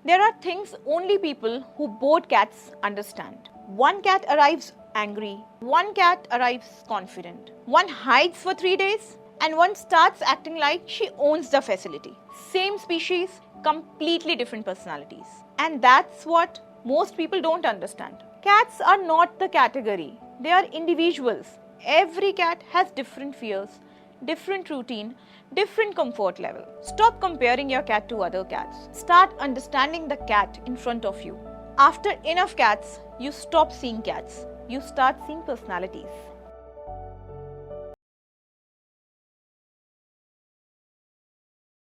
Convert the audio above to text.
There are things only people who board cats understand. One cat arrives angry, one cat arrives confident, one hides for 3 days, and one starts acting like she owns the facility. Same species, completely different personalities. And that's what most people don't understand. Cats are not the category, they are individuals. Every cat has different fears, different routine, different comfort level. Stop comparing your cat to other cats. Start understanding the cat in front of you. After enough cats, you stop seeing cats. You start seeing personalities.